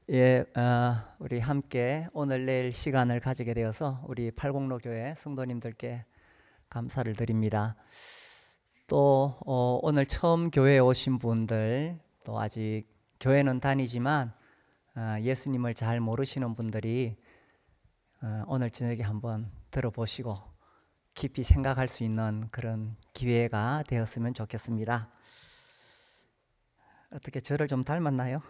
우리 함께 오늘 내일 시간을 가지게 되어서 우리 팔공로 교회 성도님들께 감사를 드립니다. 또 오늘 처음 교회에 오신 분들, 또 아직 교회는 다니지만 예수님을 잘 모르시는 분들이 오늘 저녁에 한번 들어보시고 깊이 생각할 수 있는 그런 기회가 되었으면 좋겠습니다. 어떻게 저를 좀 닮았나요?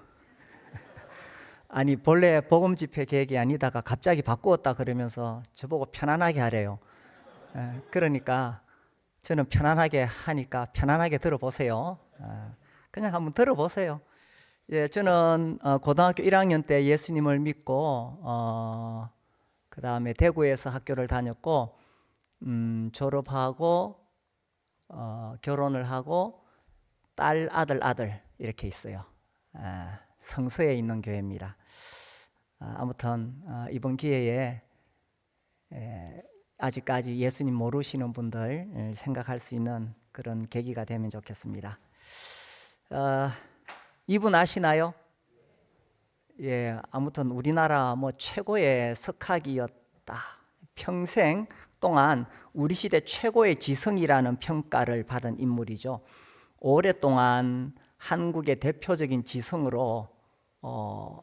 아니 본래 복음 집회 계획이 아니다가 갑자기 바꾸었다 그러면서 저보고 편안하게 하래요. 그러니까 저는 편안하게 하니까 편안하게 들어보세요. 그냥 한번 들어보세요. 예, 저는 고등학교 1학년 때 예수님을 믿고 그 다음에 대구에서 학교를 다녔고 졸업하고 결혼을 하고 딸, 아들 이렇게 있어요. 성서에 있는 교회입니다. 아무튼 이번 기회에 아직까지 예수님 모르시는 분들 생각할 수 있는 그런 계기가 되면 좋겠습니다. 이분 아시나요? 예, 아무튼 우리나라 뭐 최고의 석학이었다. 평생 동안 우리 시대 최고의 지성이라는 평가를 받은 인물이죠. 오랫동안 한국의 대표적인 지성으로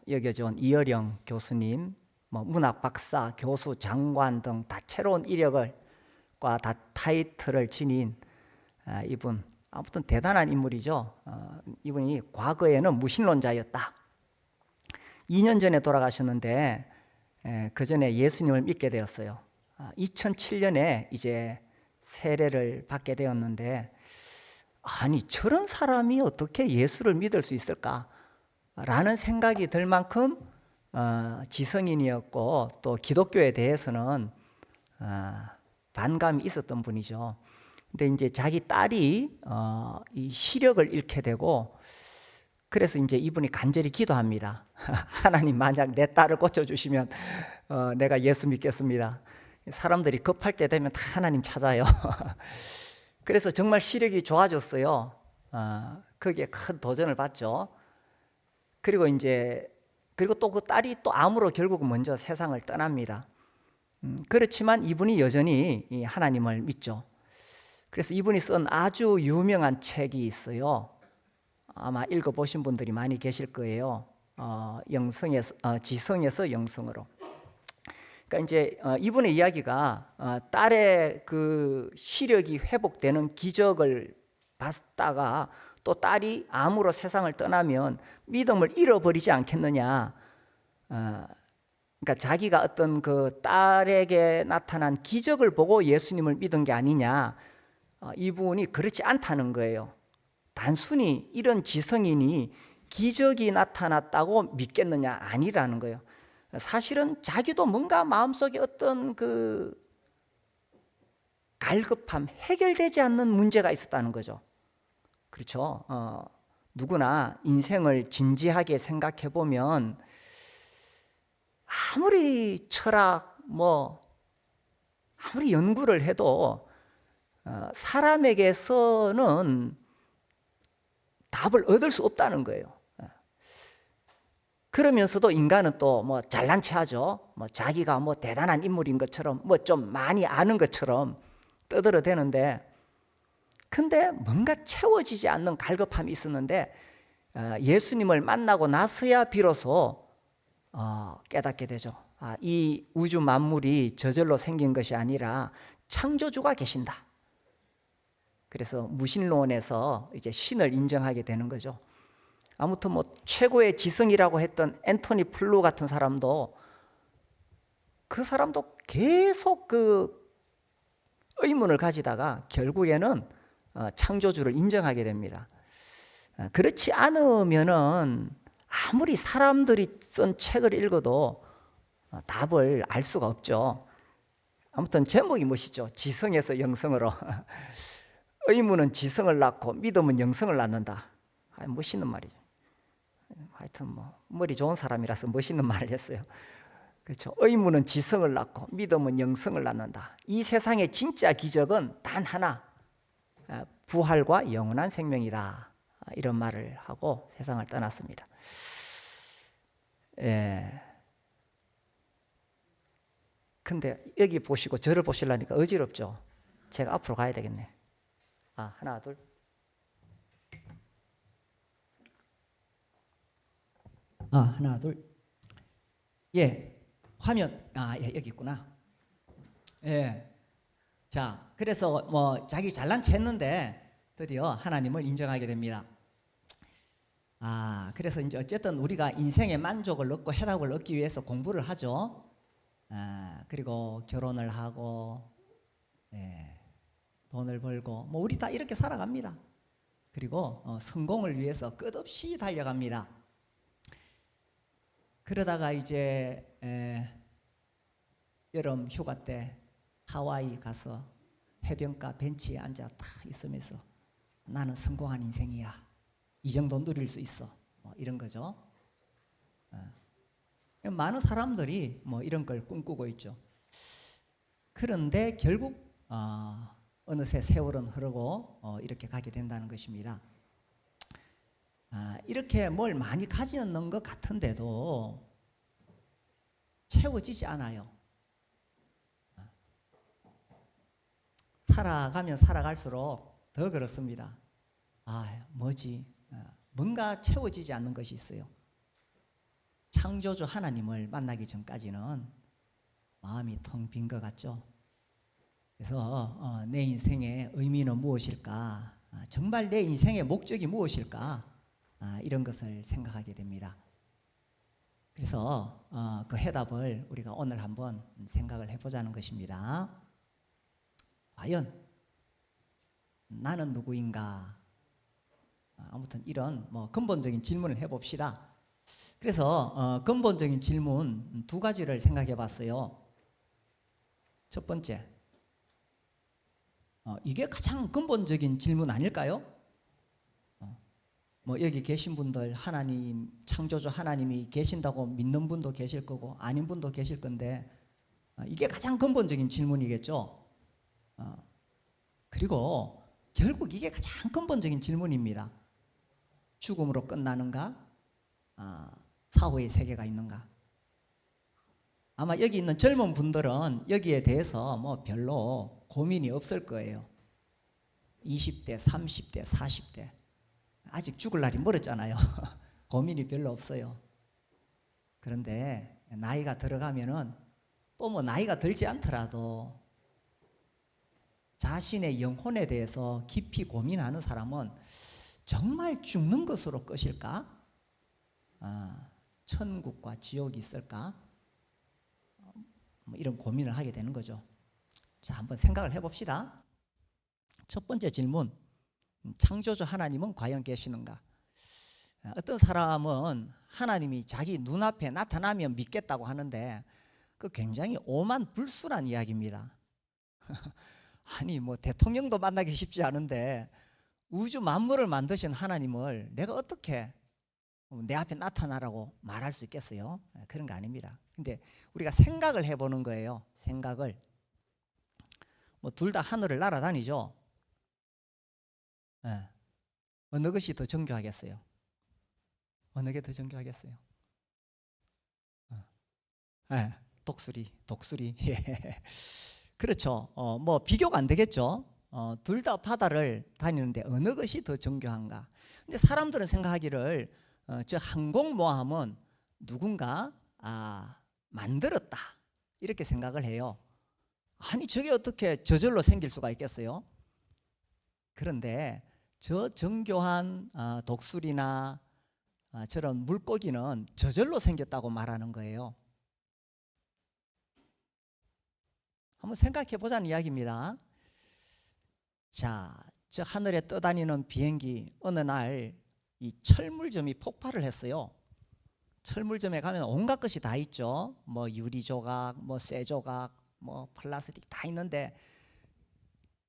여겨져 온 이어령 교수님, 문학 박사, 교수, 장관 등 다채로운 이력과 다 타이틀을 지닌 이분, 아무튼 대단한 인물이죠. 이분이 과거에는 무신론자였다. 2년 전에 돌아가셨는데 그 전에 예수님을 믿게 되었어요. 2007년에 이제 세례를 받게 되었는데, 아니 저런 사람이 어떻게 예수를 믿을 수 있을까? 라는 생각이 들 만큼 지성인이었고 또 기독교에 대해서는 반감이 있었던 분이죠. 근데 이제 자기 딸이 이 시력을 잃게 되고, 그래서 이제 이분이 간절히 기도합니다. 하나님, 만약 내 딸을 고쳐주시면 내가 예수 믿겠습니다. 사람들이 급할 때 되면 다 하나님 찾아요. 그래서 정말 시력이 좋아졌어요. 거기에 큰 도전을 받죠. 그리고 또 그 딸이 또 암으로 결국 먼저 세상을 떠납니다. 그렇지만 이분이 여전히 하나님을 믿죠. 그래서 이분이 쓴 아주 유명한 책이 있어요. 아마 읽어보신 분들이 많이 계실 거예요. 지성에서 영성으로. 그러니까 이제 이분의 이야기가 딸의 그 시력이 회복되는 기적을 봤다가 또 딸이 암으로 세상을 떠나면 믿음을 잃어버리지 않겠느냐. 그러니까 자기가 어떤 그 딸에게 나타난 기적을 보고 예수님을 믿은 게 아니냐. 이분이 그렇지 않다는 거예요. 단순히 이런 지성인이 기적이 나타났다고 믿겠느냐, 아니라는 거예요. 사실은 자기도 뭔가 마음속에 어떤 그 갈급함, 해결되지 않는 문제가 있었다는 거죠. 그렇죠. 누구나 인생을 진지하게 생각해 보면 아무리 철학, 아무리 연구를 해도 사람에게서는 답을 얻을 수 없다는 거예요. 그러면서도 인간은 또 잘난 체 하죠. 자기가 대단한 인물인 것처럼 좀 많이 아는 것처럼 떠들어대는데, 근데 뭔가 채워지지 않는 갈급함이 있었는데 예수님을 만나고 나서야 비로소 깨닫게 되죠. 이 우주 만물이 저절로 생긴 것이 아니라 창조주가 계신다. 그래서 무신론에서 이제 신을 인정하게 되는 거죠. 아무튼 최고의 지성이라고 했던 앤토니 플루 같은 사람도, 그 사람도 계속 그 의문을 가지다가 결국에는 창조주를 인정하게 됩니다. 그렇지 않으면은 아무리 사람들이 쓴 책을 읽어도 답을 알 수가 없죠. 아무튼 제목이 멋있죠. 지성에서 영성으로. 의문은 지성을 낳고 믿음은 영성을 낳는다. 멋있는 말이죠. 하여튼 머리 좋은 사람이라서 멋있는 말을 했어요. 그렇죠. 의문은 지성을 낳고 믿음은 영성을 낳는다. 이 세상의 진짜 기적은 단 하나, 부활과 영원한 생명이다. 이런 말을 하고 세상을 떠났습니다. 예. 근데 여기 보시고 저를 보시려니까 어지럽죠. 제가 앞으로 가야 되겠네. 하나, 둘. 하나, 둘. 예, 화면. 예, 여기 있구나. 예. 자, 그래서 뭐 자기 잘난 체 했는데 드디어 하나님을 인정하게 됩니다. 그래서 이제 어쨌든 우리가 인생의 만족을 얻고 해답을 얻기 위해서 공부를 하죠. 그리고 결혼을 하고, 돈을 벌고, 뭐 우리 다 이렇게 살아갑니다. 그리고 성공을 위해서 끝없이 달려갑니다. 그러다가 이제 여름 휴가 때 하와이 가서 해변가 벤치에 앉아 딱 있으면서 나는 성공한 인생이야. 이 정도 누릴 수 있어. 뭐 이런 거죠. 많은 사람들이 뭐 이런 걸 꿈꾸고 있죠. 그런데 결국 어느새 세월은 흐르고 이렇게 가게 된다는 것입니다. 이렇게 뭘 많이 가지는 것 같은데도 채워지지 않아요. 살아가면 살아갈수록 더 그렇습니다. 뭐지? 뭔가 채워지지 않는 것이 있어요. 창조주 하나님을 만나기 전까지는 마음이 텅 빈 것 같죠. 그래서 내 인생의 의미는 무엇일까? 정말 내 인생의 목적이 무엇일까? 이런 것을 생각하게 됩니다. 그래서 그 해답을 우리가 오늘 한번 생각을 해보자는 것입니다. 과연 나는 누구인가? 아무튼 이런 뭐 근본적인 질문을 해봅시다. 그래서 근본적인 질문 두 가지를 생각해 봤어요. 첫 번째, 이게 가장 근본적인 질문 아닐까요? 뭐 여기 계신 분들 하나님, 창조주 하나님이 계신다고 믿는 분도 계실 거고 아닌 분도 계실 건데 이게 가장 근본적인 질문이겠죠. 그리고 결국 이게 가장 근본적인 질문입니다. 죽음으로 끝나는가? 사후의 세계가 있는가? 아마 여기 있는 젊은 분들은 여기에 대해서 뭐 별로 고민이 없을 거예요. 20대, 30대, 40대 아직 죽을 날이 멀었잖아요. 고민이 별로 없어요. 그런데 나이가 들어가면은 또 뭐 나이가 들지 않더라도 자신의 영혼에 대해서 깊이 고민하는 사람은 정말 죽는 것으로 끝일까? 천국과 지옥이 있을까? 뭐 이런 고민을 하게 되는 거죠. 자, 한번 생각을 해봅시다. 첫 번째 질문, 창조주 하나님은 과연 계시는가? 어떤 사람은 하나님이 자기 눈앞에 나타나면 믿겠다고 하는데 그 굉장히 오만불순한 이야기입니다. 아니 뭐 대통령도 만나기 쉽지 않은데 우주 만물을 만드신 하나님을 내가 어떻게 내 앞에 나타나라고 말할 수 있겠어요? 그런 거 아닙니다. 근데 우리가 생각을 해보는 거예요. 생각을. 뭐 둘 다 하늘을 날아다니죠. 어느 것이 더 정교하겠어요? 어느 게 더 정교하겠어요? 독수리. 그렇죠. 뭐 비교가 안 되겠죠. 둘 다 바다를 다니는데 어느 것이 더 정교한가? 근데 사람들은 생각하기를 저 항공모함은 누군가 만들었다 이렇게 생각을 해요. 아니 저게 어떻게 저절로 생길 수가 있겠어요? 그런데 저 정교한 독수리나 저런 물고기는 저절로 생겼다고 말하는 거예요. 한번 생각해 보자는 이야기입니다. 자, 저 하늘에 떠다니는 비행기 어느 날 이 철물점이 폭발을 했어요. 철물점에 가면 온갖 것이 다 있죠. 뭐 유리 조각, 뭐 쇠 조각, 뭐 플라스틱 다 있는데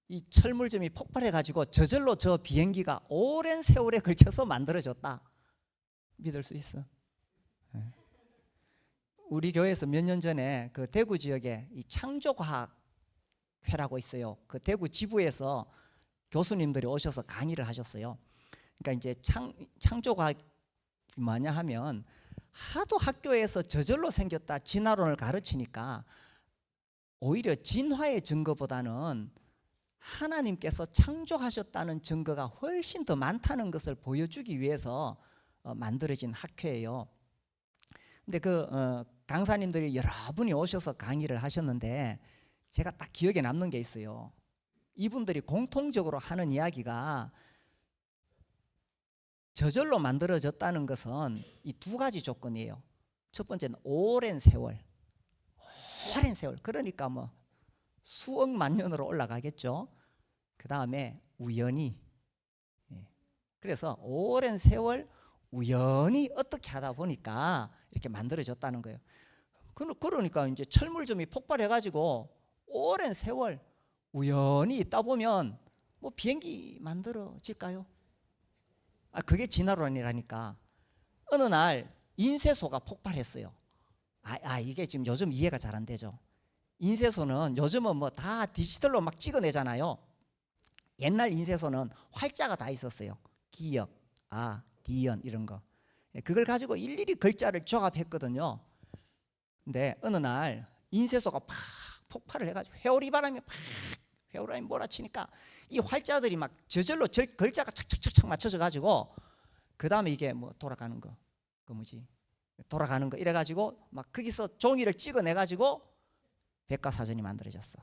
이 철물점이 폭발해 가지고 저절로 저 비행기가 오랜 세월에 걸쳐서 만들어졌다. 믿을 수 있어? 우리 교회에서 몇 년 전에 그 대구 지역에 이 창조과학회라고 있어요. 그 대구 지부에서 교수님들이 오셔서 강의를 하셨어요. 그러니까 이제 창조과학이 뭐냐 하면 하도 학교에서 저절로 생겼다 진화론을 가르치니까 오히려 진화의 증거보다는 하나님께서 창조하셨다는 증거가 훨씬 더 많다는 것을 보여주기 위해서 만들어진 학회예요. 근데 강사님들이 여러분이 오셔서 강의를 하셨는데 제가 딱 기억에 남는 게 있어요. 이분들이 공통적으로 하는 이야기가 저절로 만들어졌다는 것은 이 두 가지 조건이에요. 첫 번째는 오랜 세월. 그러니까 뭐 수억만 년으로 올라가겠죠. 그 다음에 우연히. 그래서 오랜 세월 우연히 어떻게 하다 보니까 이렇게 만들어졌다는 거예요. 그러니까 이제 철물점이 폭발해가지고 오랜 세월 우연히 있다 보면 뭐 비행기 만들어질까요? 그게 진화론이라니까. 어느 날 인쇄소가 폭발했어요. 이게 지금 요즘 이해가 잘 안 되죠. 인쇄소는 요즘은 뭐 다 디지털로 막 찍어내잖아요. 옛날 인쇄소는 활자가 다 있었어요. 기역, 디연 이런 거. 그걸 가지고 일일이 글자를 조합했거든요. 근데 어느 날 인쇄소가 팍 폭발을 해가지고 회오리 바람이 몰아치니까 이 활자들이 막 저절로 글자가 착착착착 맞춰져 가지고 그 다음에 이게 뭐 돌아가는 거, 돌아가는 거 이래가지고 막 거기서 종이를 찍어내 가지고 백과사전이 만들어졌어.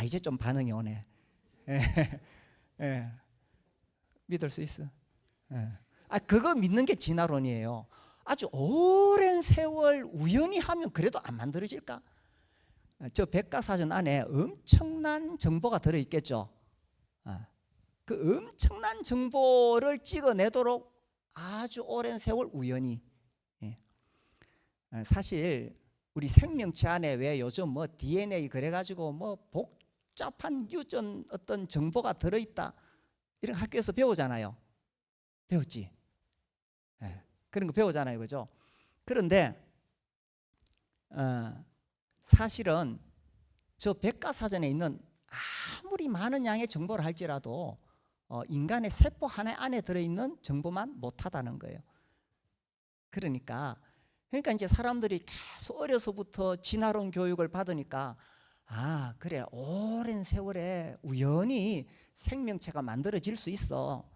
이제 좀 반응이 오네. 믿을 수 있어. 그거 믿는 게 진화론이에요. 아주 오랜 세월 우연히 하면 그래도 안 만들어질까? 저 백과사전 안에 엄청난 정보가 들어있겠죠. 그 엄청난 정보를 찍어내도록 아주 오랜 세월 우연히. 사실 우리 생명체 안에 왜 요즘 뭐 DNA 그래가지고 뭐 복잡한 유전 어떤 정보가 들어있다 이런 학교에서 배우잖아요. 배웠지? 그런 거 배우잖아요, 그죠? 그런데 사실은 저 백과사전에 있는 아무리 많은 양의 정보를 할지라도 인간의 세포 하나 안에 들어있는 정보만 못하다는 거예요. 그러니까 이제 사람들이 계속 어려서부터 진화론 교육을 받으니까 그래 오랜 세월에 우연히 생명체가 만들어질 수 있어.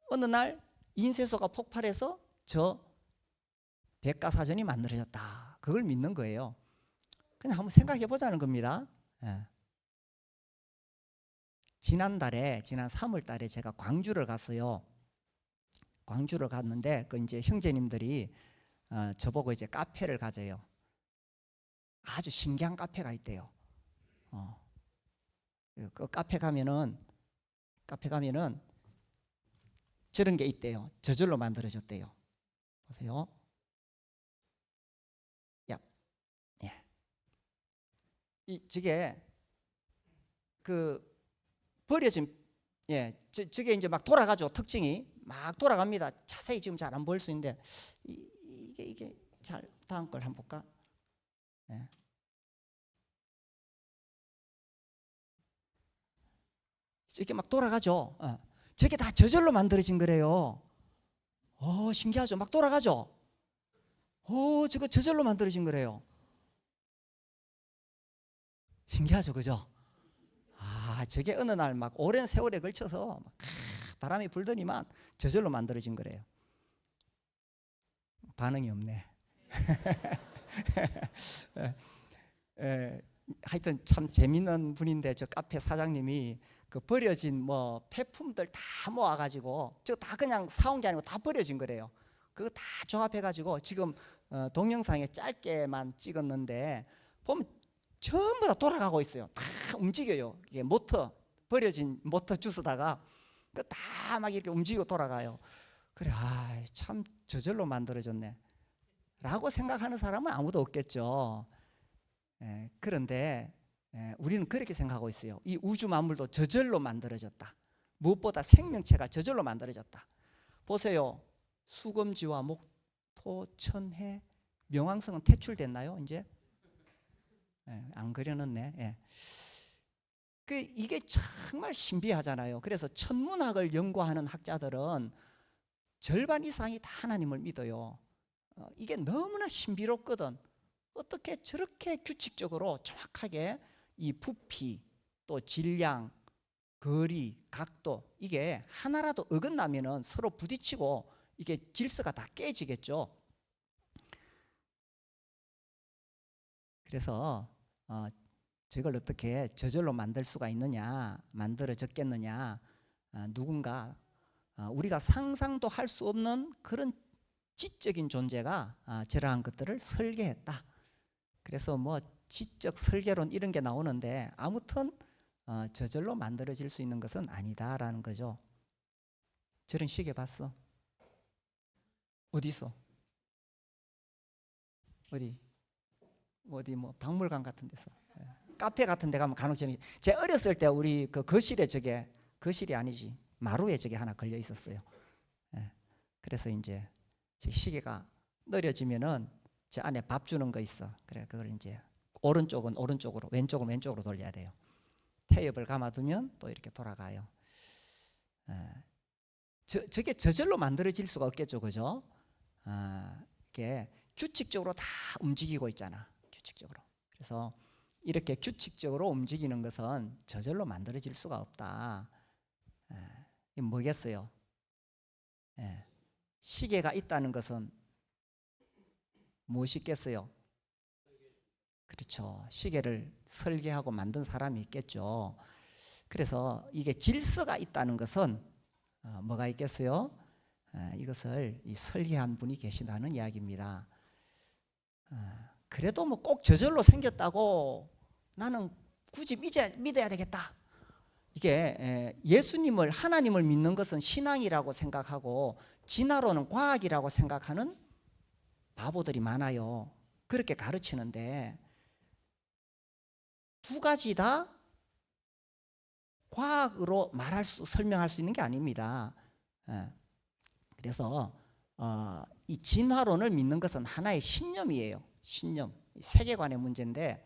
어느 날 인쇄소가 폭발해서 저 백과사전이 만들어졌다. 그걸 믿는 거예요. 그냥 한번 생각해 보자는 겁니다. 지난 3월 달에 제가 광주를 갔어요. 광주를 갔는데 이제 형제님들이 저보고 이제 카페를 가져요. 아주 신기한 카페가 있대요. 그 카페 가면은 저런 게 있대요. 저절로 만들어졌대요. 보세요. 저게 버려진 저게 이제 막 돌아가죠. 특징이 막 돌아갑니다. 자세히 지금 잘 안 보일 수 있는데 이게 잘 다음 걸 한번 볼까? 이렇게 막 돌아가죠. 저게 다 저절로 만들어진 거래요. 신기하죠. 막 돌아가죠. 저거 저절로 만들어진 거래요. 신기하죠, 그죠? 저게 어느 날 막 오랜 세월에 걸쳐서 막 바람이 불더니만 저절로 만들어진 거래요. 반응이 없네. 하여튼 참 재밌는 분인데 저 카페 사장님이 그 버려진 뭐 폐품들 다 모아가지고 저 다 그냥 사온 게 아니고 다 버려진 거래요. 그거 다 조합해가지고 지금 동영상에 짧게만 찍었는데 보면 전부 다 돌아가고 있어요. 다 움직여요. 이게 버려진 모터 주스다가 그 다 막 이렇게 움직이고 돌아가요. 그래, 참 저절로 만들어졌네 라고 생각하는 사람은 아무도 없겠죠. 그런데 우리는 그렇게 생각하고 있어요. 이 우주 만물도 저절로 만들어졌다. 무엇보다 생명체가 저절로 만들어졌다. 보세요. 수검지와 목토, 천해, 명왕성은 퇴출됐나요? 이제 안 그려놨네. 이게 정말 신비하잖아요. 그래서 천문학을 연구하는 학자들은 절반 이상이 다 하나님을 믿어요. 이게 너무나 신비롭거든. 어떻게 저렇게 규칙적으로 정확하게 이 부피, 또 질량, 거리, 각도, 이게 하나라도 어긋나면은 서로 부딪히고 이게 질서가 다 깨지겠죠. 그래서 저걸 어떻게 저절로 만들 수가 있느냐, 만들어졌겠느냐, 누군가 우리가 상상도 할 수 없는 그런 지적인 존재가 저러한 것들을 설계했다. 그래서 뭐 지적 설계론 이런 게 나오는데 아무튼 저절로 만들어질 수 있는 것은 아니다라는 거죠. 저런 시계 봤어? 어디서? 어디 뭐 박물관 같은 데서, 카페 같은 데 가면 간혹 저는, 제 어렸을 때 우리 그 거실에, 저게 거실이 아니지, 마루에 저게 하나 걸려 있었어요. 그래서 이제 제 시계가 느려지면은 저 안에 밥 주는 거 있어. 그래, 그걸 이제 오른쪽은 오른쪽으로, 왼쪽은 왼쪽으로 돌려야 돼요. 태엽을 감아두면 또 이렇게 돌아가요. 저게 저절로 만들어질 수가 없겠죠, 그죠? 이게 규칙적으로 다 움직이고 있잖아, 규칙적으로. 그래서 이렇게 규칙적으로 움직이는 것은 저절로 만들어질 수가 없다. 이게 뭐겠어요? 시계가 있다는 것은 무엇이겠어요? 그렇죠. 시계를 설계하고 만든 사람이 있겠죠. 그래서 이게 질서가 있다는 것은 뭐가 있겠어요? 이것을 설계한 분이 계시다는 이야기입니다. 그래도 뭐 꼭 저절로 생겼다고 나는 굳이 믿어야 되겠다. 이게 예수님을, 하나님을 믿는 것은 신앙이라고 생각하고 진화론은 과학이라고 생각하는 바보들이 많아요. 그렇게 가르치는데 두 가지 다 과학으로 설명할 수 있는 게 아닙니다. 그래서 이 진화론을 믿는 것은 하나의 신념이에요. 신념, 세계관의 문제인데,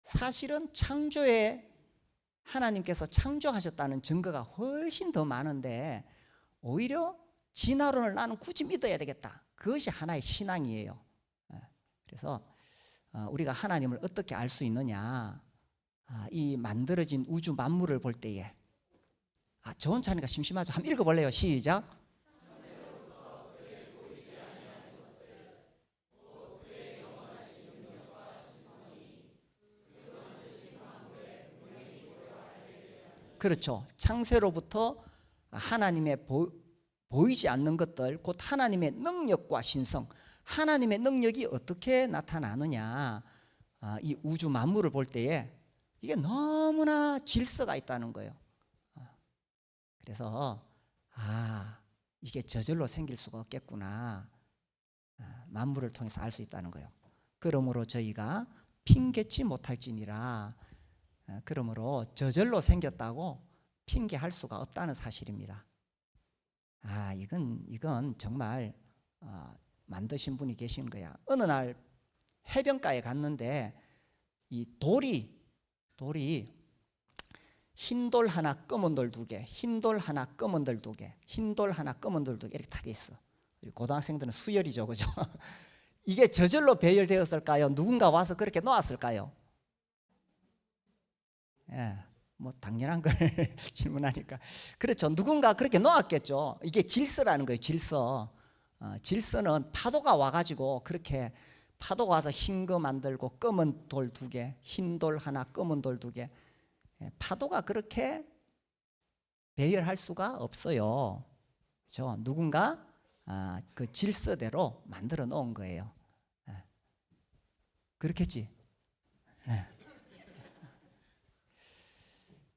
사실은 창조에 하나님께서 창조하셨다는 증거가 훨씬 더 많은데 오히려 진화론을 나는 굳이 믿어야 되겠다. 그것이 하나의 신앙이에요. 그래서 우리가 하나님을 어떻게 알 수 있느냐, 이 만들어진 우주 만물을 볼 때에, 저 혼자 하니까 심심하죠. 한번 읽어볼래요? 시작. 그렇죠. 창세로부터 하나님의 보이지 않는 것들, 곧 하나님의 능력과 신성, 하나님의 능력이 어떻게 나타나느냐, 이 우주 만물을 볼 때에 이게 너무나 질서가 있다는 거예요. 그래서 이게 저절로 생길 수가 없겠구나, 만물을 통해서 알 수 있다는 거예요. 그러므로 저희가 핑계치 못할지니라, 그러므로 저절로 생겼다고 핑계할 수가 없다는 사실입니다. 이건 정말 만드신 분이 계신 거야. 어느 날 해변가에 갔는데 이 돌이 흰 돌 하나, 검은 돌 두 개, 흰 돌 하나, 검은 돌 두 개, 흰 돌 하나, 검은 돌 두 개, 이렇게 다 있어. 고등학생들은 수열이죠, 그죠? 이게 저절로 배열되었을까요? 누군가 와서 그렇게 놓았을까요? 뭐 당연한 걸 질문하니까, 그렇죠. 누군가 그렇게 놓았겠죠. 이게 질서라는 거예요. 질서. 질서는 파도가 와가지고, 그렇게 파도가 와서 흰 거 만들고 검은 돌 두 개, 흰 돌 하나, 검은 돌 두 개, 파도가 그렇게 배열할 수가 없어요. 그렇죠? 누군가 그 질서대로 만들어 놓은 거예요. 그렇겠지.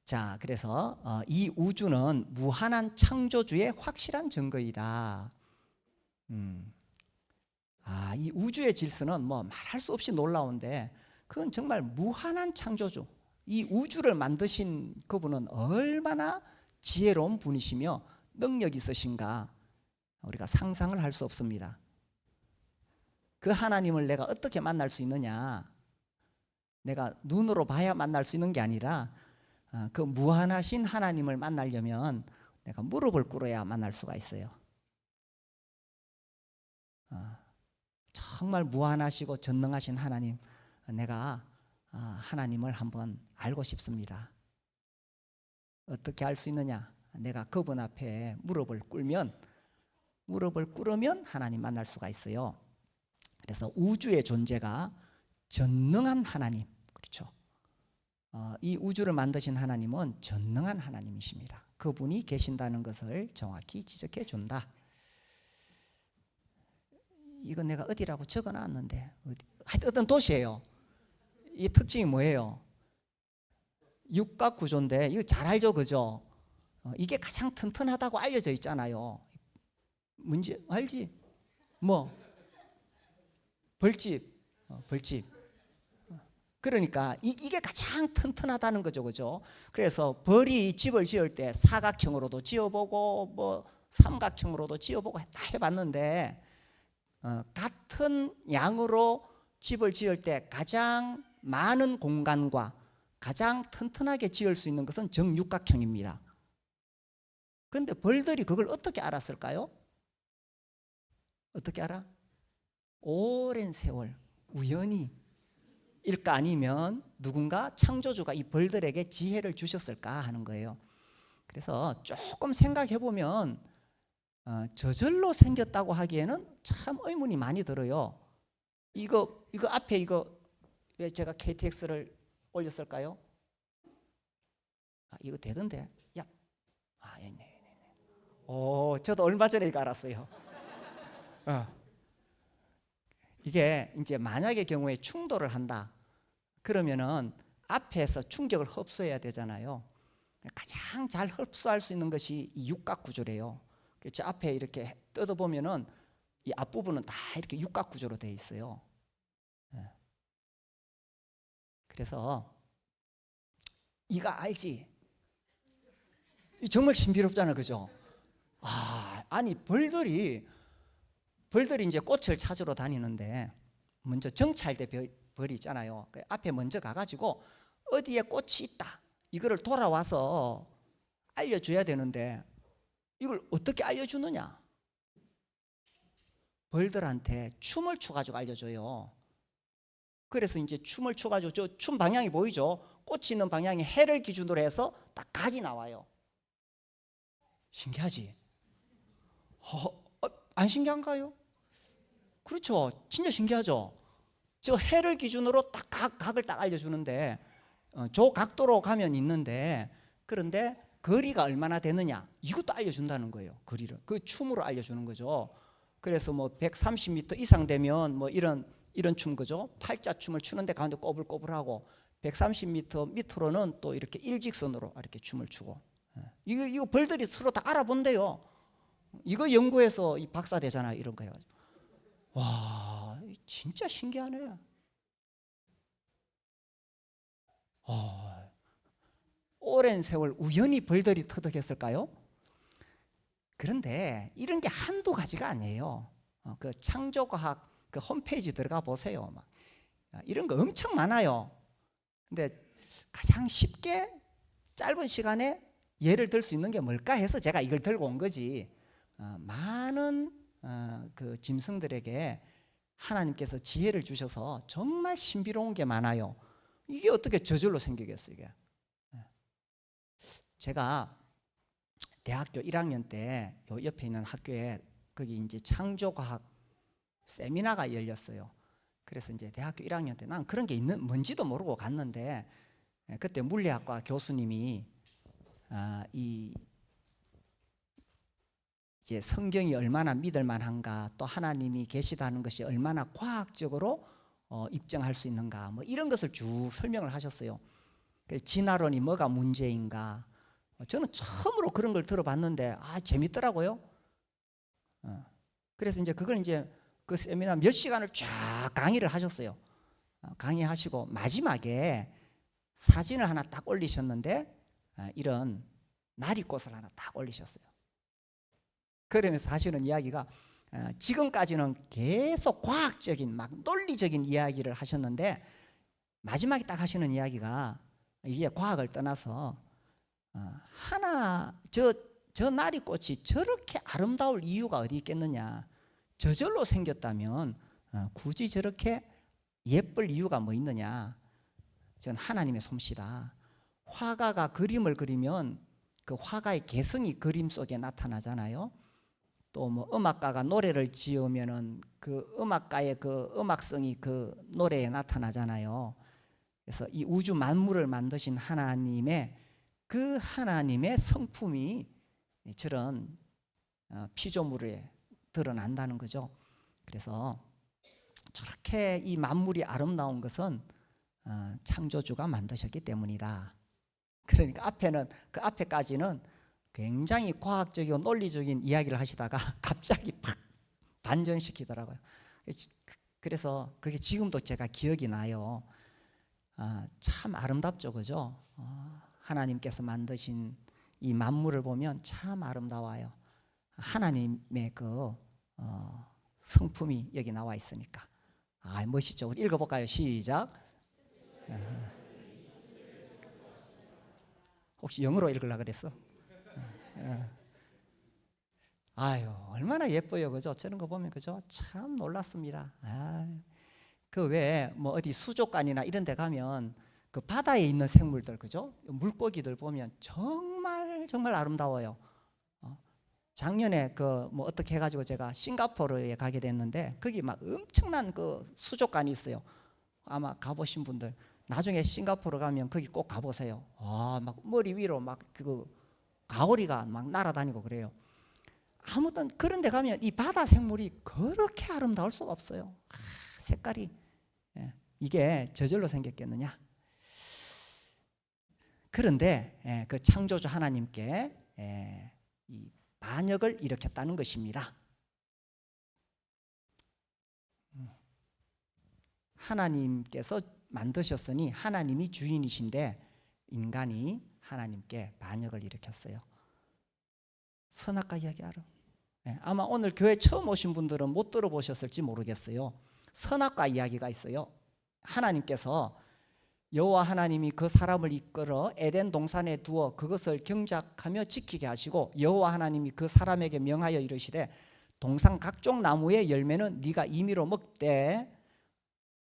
자, 그래서 이 우주는 무한한 창조주의 확실한 증거이다. 이 우주의 질서는 뭐 말할 수 없이 놀라운데, 그건 정말 무한한 창조주, 이 우주를 만드신 그분은 얼마나 지혜로운 분이시며 능력이 있으신가, 우리가 상상을 할 수 없습니다. 그 하나님을 내가 어떻게 만날 수 있느냐, 내가 눈으로 봐야 만날 수 있는 게 아니라 그 무한하신 하나님을 만나려면 내가 무릎을 꿇어야 만날 수가 있어요. 정말 무한하시고 전능하신 하나님, 내가 하나님을 한번 알고 싶습니다. 어떻게 알 수 있느냐? 내가 그분 앞에 무릎을 꿇으면 하나님 만날 수가 있어요. 그래서 우주의 존재가 전능한 하나님, 그렇죠? 이 우주를 만드신 하나님은 전능한 하나님이십니다. 그분이 계신다는 것을 정확히 지적해 준다. 이건 내가 어디라고 적어놨는데, 어떤 도시예요. 이 특징이 뭐예요? 육각 구조인데 이거 잘 알죠, 그죠? 이게 가장 튼튼하다고 알려져 있잖아요. 문제 알지? 뭐 벌집, 벌집. 그러니까 이게 가장 튼튼하다는 거죠, 그죠? 그래서 벌이 집을 지을 때 사각형으로도 지어보고 뭐 삼각형으로도 지어보고 다 해봤는데 같은 양으로 집을 지을 때 가장 많은 공간과 가장 튼튼하게 지을 수 있는 것은 정육각형입니다. 그런데 벌들이 그걸 어떻게 알았을까요? 어떻게 알아? 오랜 세월 우연히 일까 아니면 누군가 창조주가 이 벌들에게 지혜를 주셨을까 하는 거예요. 그래서 조금 생각해 보면 저절로 생겼다고 하기에는 참 의문이 많이 들어요. 이거 앞에 이거 왜 제가 KTX를 올렸을까요? 이거 되던데. 야, 네. 저도 얼마 전에 이거 알았어요. 이게 이제 만약의 경우에 충돌을 한다. 그러면은 앞에서 충격을 흡수해야 되잖아요. 가장 잘 흡수할 수 있는 것이 이 육각 구조래요. 저 앞에 이렇게 뜯어 보면은 이 앞부분은 다 이렇게 육각 구조로 되어 있어요. 그래서 이거 알지? 정말 신비롭잖아, 그죠? 아니 벌들이 이제 꽃을 찾으러 다니는데 먼저 정찰대 벌이 있잖아요. 앞에 먼저 가가지고 어디에 꽃이 있다 이거를 돌아와서 알려줘야 되는데 이걸 어떻게 알려주느냐? 벌들한테 춤을 춰가지고 알려줘요. 그래서 이제 춤을 춰가지고 저 춤 방향이 보이죠? 꽃이 있는 방향이 해를 기준으로 해서 딱 각이 나와요. 신기하지? 안 신기한가요? 그렇죠. 진짜 신기하죠. 저 해를 기준으로 딱 각을 딱 알려주는데 저 각도로 가면 있는데 그런데 거리가 얼마나 되느냐 이것도 알려준다는 거예요. 거리를 그 춤으로 알려주는 거죠. 그래서 뭐 130m 이상 되면 뭐 이런 춤 그죠? 팔자 춤을 추는데 가운데 꼬불꼬불하고 130m 밑으로는 또 이렇게 일직선으로 이렇게 춤을 추고 이거 벌들이 서로 다 알아본대요. 이거 연구해서 이 박사 되잖아요. 이런 거 해가지고. 와, 진짜 신기하네. 오랜 세월 우연히 벌들이 터득했을까요? 그런데 이런 게 한두 가지가 아니에요. 그 창조과학 그 홈페이지 들어가 보세요. 막 이런 거 엄청 많아요. 근데 가장 쉽게 짧은 시간에 예를 들 수 있는 게 뭘까 해서 제가 이걸 들고 온 거지. 많은 그 짐승들에게 하나님께서 지혜를 주셔서 정말 신비로운 게 많아요. 이게 어떻게 저절로 생기겠어요? 이게. 제가 대학교 1학년 때 요 옆에 있는 학교에 거기 이제 창조과학 세미나가 열렸어요. 그래서 이제 대학교 1학년 때 난 그런 게 뭔지도 모르고 갔는데 그때 물리학과 교수님이 이제 성경이 얼마나 믿을 만한가 또 하나님이 계시다는 것이 얼마나 과학적으로 입증할 수 있는가 뭐 이런 것을 쭉 설명을 하셨어요. 진화론이 뭐가 문제인가 저는 처음으로 그런 걸 들어봤는데 재밌더라고요. 그래서 이제 그걸 이제 그 세미나 몇 시간을 쫙 강의를 하셨어요. 강의하시고 마지막에 사진을 하나 딱 올리셨는데 이런 나리꽃을 하나 딱 올리셨어요. 그러면서 하시는 이야기가 지금까지는 계속 과학적인 막 논리적인 이야기를 하셨는데 마지막에 딱 하시는 이야기가 이게 과학을 떠나서 저 나리꽃이 저렇게 아름다울 이유가 어디 있겠느냐. 저절로 생겼다면 굳이 저렇게 예쁠 이유가 뭐 있느냐? 저는 하나님의 솜씨다. 화가가 그림을 그리면 그 화가의 개성이 그림 속에 나타나잖아요. 또 뭐 음악가가 노래를 지으면은 그 음악가의 그 음악성이 그 노래에 나타나잖아요. 그래서 이 우주 만물을 만드신 하나님의 그 하나님의 성품이 저런 피조물에 드러난다는 거죠. 그래서 저렇게 이 만물이 아름다운 것은 창조주가 만드셨기 때문이다. 그러니까 앞에는 그 앞에까지는 굉장히 과학적이고 논리적인 이야기를 하시다가 갑자기 팍 반전시키더라고요. 그래서 그게 지금도 제가 기억이 나요. 참 아름답죠, 그죠? 하나님께서 만드신 이 만물을 보면 참 아름다워요. 하나님의 그 성품이 여기 나와 있으니까. 멋있죠. 우리 읽어볼까요? 시작. 혹시 영어로 읽으려고 그랬어? 아유, 얼마나 예뻐요, 그죠? 저런 거 보면, 그죠? 참 놀랐습니다. 그 외에 뭐 어디 수족관이나 이런 데 가면 그 바다에 있는 생물들, 그죠? 물고기들 보면 정말 아름다워요. 작년에 그 뭐 어떻게 해가지고 제가 싱가포르에 가게 됐는데 거기 막 엄청난 그 수족관이 있어요. 아마 가보신 분들 나중에 싱가포르 가면 거기 꼭 가보세요. 막 머리 위로 막 그 가오리가 막 날아다니고 그래요. 아무튼 그런 데 가면 이 바다 생물이 그렇게 아름다울 수가 없어요. 색깔이. 이게 저절로 생겼겠느냐? 그런데 그 창조주 하나님께 이 반역을 일으켰다는 것입니다. 하나님께서 만드셨으니 하나님이 주인이신데 인간이 하나님께 반역을 일으켰어요. 선악과 이야기 알아? 아마 오늘 교회 처음 오신 분들은 못 들어보셨을지 모르겠어요. 선악과 이야기가 있어요. 하나님께서 여호와 하나님이 그 사람을 이끌어 에덴 동산에 두어 그것을 경작하며 지키게 하시고 여호와 하나님이 그 사람에게 명하여 이르시되 동산 각종 나무의 열매는 네가 임의로 먹되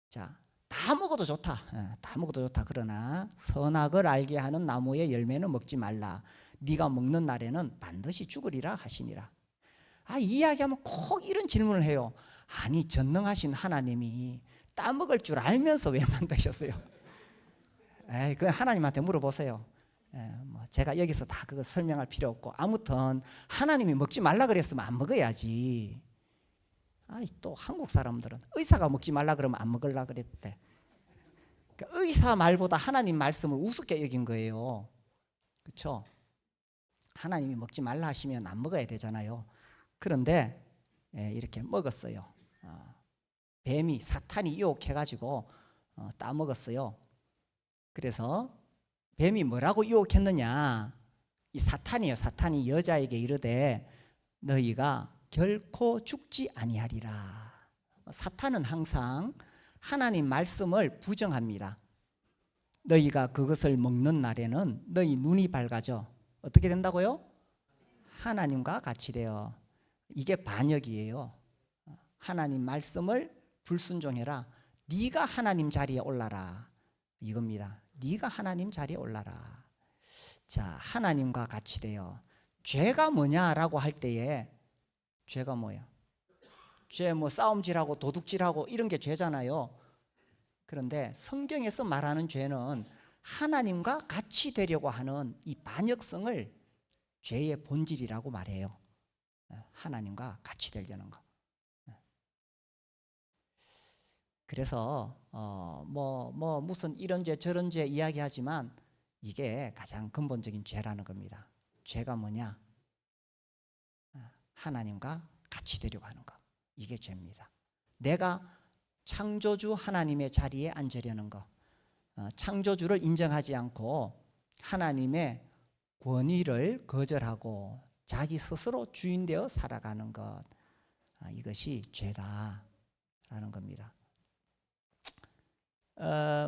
자, 다 먹어도 좋다. 다 먹어도 좋다. 그러나 선악을 알게 하는 나무의 열매는 먹지 말라. 네가 먹는 날에는 반드시 죽으리라 하시니라. 이 이야기하면 꼭 이런 질문을 해요. 아니 전능하신 하나님이 따먹을 줄 알면서 왜 만드셨어요? 그 하나님한테 물어보세요. 뭐 제가 여기서 다 그거 설명할 필요 없고 아무튼 하나님이 먹지 말라 그랬으면 안 먹어야지. 또 한국 사람들은 의사가 먹지 말라 그러면 안 먹으려고 그랬대. 그러니까 의사 말보다 하나님 말씀을 우습게 여긴 거예요. 그렇죠? 하나님이 먹지 말라 하시면 안 먹어야 되잖아요. 그런데 이렇게 먹었어요. 뱀이 사탄이 유혹해가지고 따먹었어요. 그래서 뱀이 뭐라고 유혹했느냐? 이 사탄이에요. 사탄이 여자에게 이르되 너희가 결코 죽지 아니하리라. 사탄은 항상 하나님 말씀을 부정합니다. 너희가 그것을 먹는 날에는 너희 눈이 밝아져 어떻게 된다고요? 하나님과 같이 되어. 이게 반역이에요. 하나님 말씀을 불순종해라. 네가 하나님 자리에 올라라. 이겁니다. 네가 하나님 자리에 올라라. 자, 하나님과 같이 되어. 죄가 뭐냐라고 할 때에 죄가 뭐야? 죄 뭐 싸움질하고 도둑질하고 이런 게 죄잖아요. 그런데 성경에서 말하는 죄는 하나님과 같이 되려고 하는 이 반역성을 죄의 본질이라고 말해요. 하나님과 같이 되려는 거. 그래서 무슨 이런 죄 저런 죄 이야기하지만 이게 가장 근본적인 죄라는 겁니다. 죄가 뭐냐? 하나님과 같이 되려고 하는 거. 이게 죄입니다. 내가 창조주 하나님의 자리에 앉으려는 거. 창조주를 인정하지 않고 하나님의 권위를 거절하고 자기 스스로 주인 되어 살아가는 것. 이것이 죄다라는 겁니다.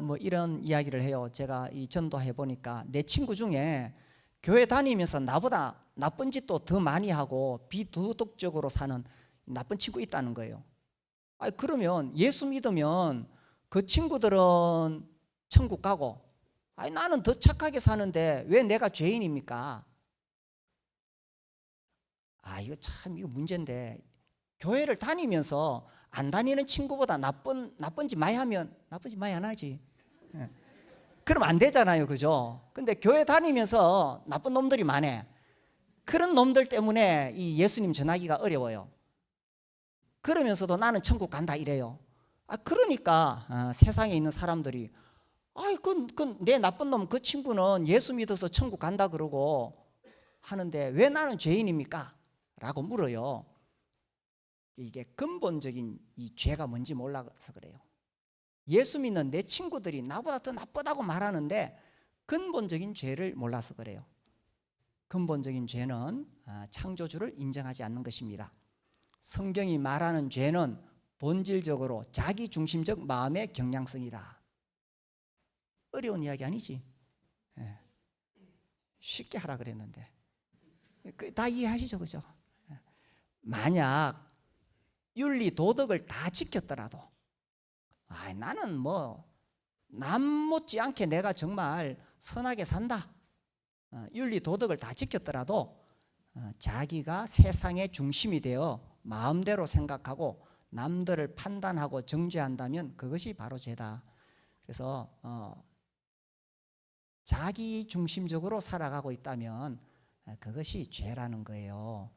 뭐 이런 이야기를 해요. 제가 이 전도해 보니까 내 친구 중에 교회 다니면서 나보다 나쁜 짓도 더 많이 하고 비도덕적으로 사는 나쁜 친구 있다는 거예요. 그러면 예수 믿으면 그 친구들은 천국 가고, 나는 더 착하게 사는데 왜 내가 죄인입니까? 이거 참 이거 문제인데, 교회를 다니면서 안 다니는 친구보다 나쁜 짓 많이 하면 나쁜 짓 많이 안 하지. 예. 그럼 안 되잖아요, 그죠? 근데 교회 다니면서 나쁜 놈들이 많아. 그런 놈들 때문에 이 예수님 전하기가 어려워요. 그러면서도 나는 천국 간다 이래요. 그러니까 세상에 있는 사람들이 내 나쁜 놈 그 친구는 예수 믿어서 천국 간다 그러고 하는데 왜 나는 죄인입니까? 라고 물어요. 이게 근본적인 이 죄가 뭔지 몰라서 그래요. 예수 믿는 내 친구들이 나보다 더 나쁘다고 말하는데 근본적인 죄를 몰라서 그래요. 근본적인 죄는 창조주를 인정하지 않는 것입니다. 성경이 말하는 죄는 본질적으로 자기중심적 마음의 경향성이다. 어려운 이야기 아니지? 쉽게 하라 그랬는데 다 이해하시죠, 그죠? 만약 윤리 도덕을 다 지켰더라도 나는 남 못지않게 내가 정말 선하게 산다, 윤리 도덕을 다 지켰더라도 자기가 세상의 중심이 되어 마음대로 생각하고 남들을 판단하고 정죄한다면 그것이 바로 죄다. 그래서 자기 중심적으로 살아가고 있다면 그것이 죄라는 거예요.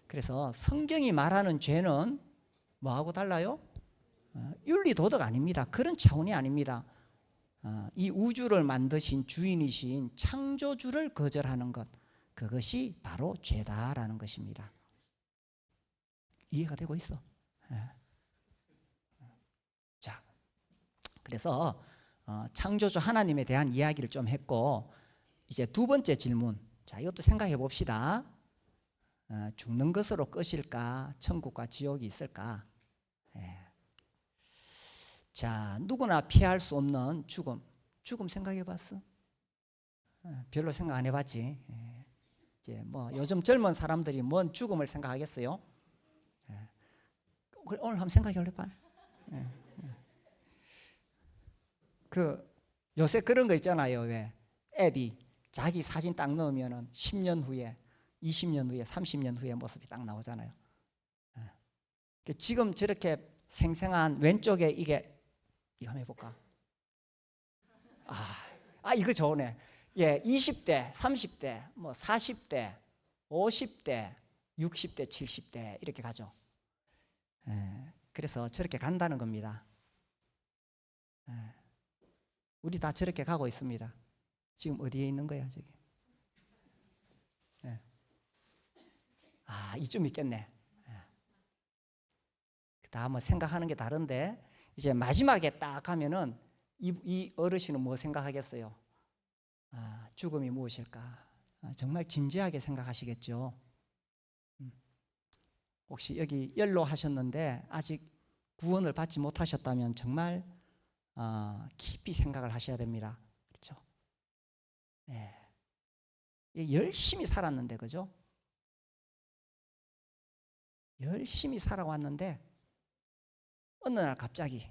그래서 성경이 말하는 죄는 뭐하고 달라요? 윤리 도덕 아닙니다. 그런 차원이 아닙니다. 이 우주를 만드신 주인이신 창조주를 거절하는 것, 그것이 바로 죄다라는 것입니다. 이해가 되고 있어? 자, 그래서 창조주 하나님에 대한 이야기를 좀 했고, 이제 두 번째 질문, 자, 이것도 생각해 봅시다. 죽는 것으로 끝일까? 천국과 지옥이 있을까? 자, 누구나 피할 수 없는 죽음 생각해 봤어? 별로 생각 안 해봤지. 이제 요즘 젊은 사람들이 뭔 죽음을 생각하겠어요? 오늘 한번 생각해 볼까? 요새 그런 거 있잖아요. 왜 앱이 자기 사진 딱 넣으면은 10년 후에, 20년 후에, 30년 후에 모습이 딱 나오잖아요. 지금 저렇게 생생한 왼쪽에 이거 한번 해볼까? 이거 좋네. 20대, 30대, 40대, 50대, 60대, 70대 이렇게 가죠. 그래서 저렇게 간다는 겁니다. 우리 다 저렇게 가고 있습니다. 지금 어디에 있는 거야, 저기? 이쯤 있겠네. 다 생각하는 게 다른데, 이제 마지막에 딱 하면은 이 어르신은 뭐 생각하겠어요? 죽음이 무엇일까? 정말 진지하게 생각하시겠죠. 혹시 여기 연로하셨는데 아직 구원을 받지 못하셨다면 정말 깊이 생각을 하셔야 됩니다. 그렇죠? 열심히 살았는데, 그죠? 열심히 살아왔는데 어느 날 갑자기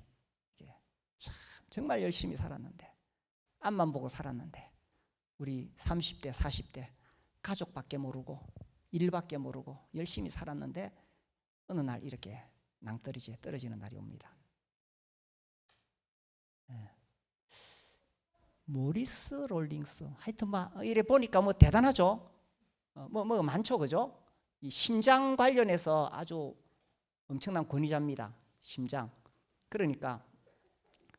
참 정말 열심히 살았는데, 앞만 보고 살았는데, 우리 30대, 40대 가족밖에 모르고 일밖에 모르고 열심히 살았는데 어느 날 이렇게 낭떠러지에 떨어지는 날이 옵니다. 모리스 롤링스, 하여튼 이래 보니까 대단하죠. 많죠, 그죠? 이 심장 관련해서 아주 엄청난 권위자입니다. 심장. 그러니까